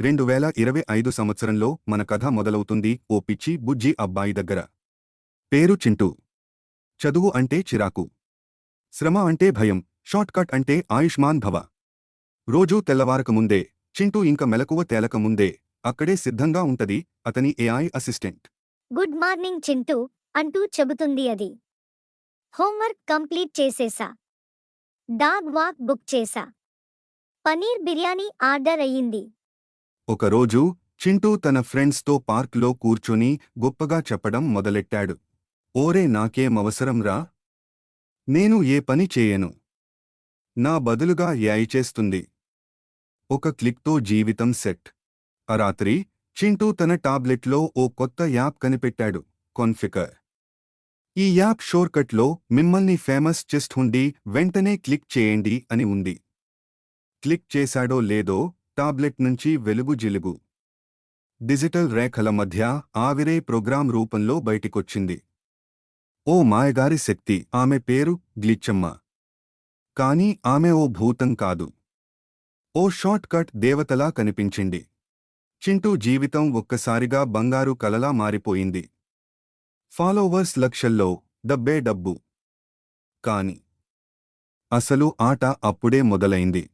2025 సంవత్సరంలో మన కథ మొదలవుతుంది ఓ పిచ్చి బుజ్జి అబ్బాయి దగ్గర. పేరు చింటూ. చదువు అంటే చిరాకు. శ్రమ అంటే భయం. షార్ట్కట్ అంటే ఆయుష్మాన్ భవ. రోజూ తెల్లవారకముందే, చింటూ ఇంక మెలకువ తేలకముందే అక్కడే సిద్ధంగా ఉంటది అతని AI assistant. Good morning Chintu అంటూ చెబుతుంది అది. హోంవర్క్ కంప్లీట్ చేసేసా. డాగ్ వాక్ బుక్ చేసా. పనీర్ బిర్యానీ ఆర్డర్ అయ్యింది. ఒకరోజు చింటూ తన ఫ్రెండ్స్తో పార్క్లో కూర్చొని గొప్పగా చెప్పడం మొదలెట్టాడు. ఓరే నాకేమవసరంరా? నేను ఏ పని చేయను. నా బదులుగా ఏఐ చేస్తుంది. ఒక క్లిక్తో జీవితం సెట్. ఆ రాత్రి చింటూ తన టాబ్లెట్లో ఓ కొత్త యాప్ కనిపెట్టాడు, కాన్ఫిగర్. ఈ యాప్ షోర్కట్లో మిమ్మల్ని ఫేమస్ చేస్తుంది, వెంటనే క్లిక్ చేయండి అని ఉంది. క్లిక్ చేశాడో లేదో టాబ్లెట్ నుంచి వెలుగు జిలుగు. డిజిటల్ రేఖల మధ్య ఆవిరే ప్రోగ్రాం రూపంలో బయటికొచ్చింది. ఓ మాయగారి శక్తి. ఆమె పేరు గ్లిచ్చమ్మ. కాని ఆమె ఓ భూతం కాదు. ఓ షార్ట్కట్ దేవతలా కనిపించింది. చింటూ జీవితం ఒక్కసారిగా బంగారు కలలా మారిపోయింది. ఫాలోవర్స్ లక్షల్లో, డబ్బే డబ్బు. కాని అసలు ఆట అప్పుడే మొదలైంది.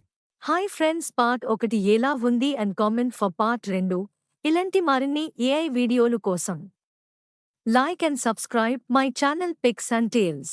హాయ్ ఫ్రెండ్స్, పార్ట్ 1 ఎలా ఉంది అండ్ కామెంట్ ఫర్ పార్ట్ 2. ఇలాంటి మరిన్ని ఏఐ వీడియోలు కోసం like and subscribe my channel Pics and tiles.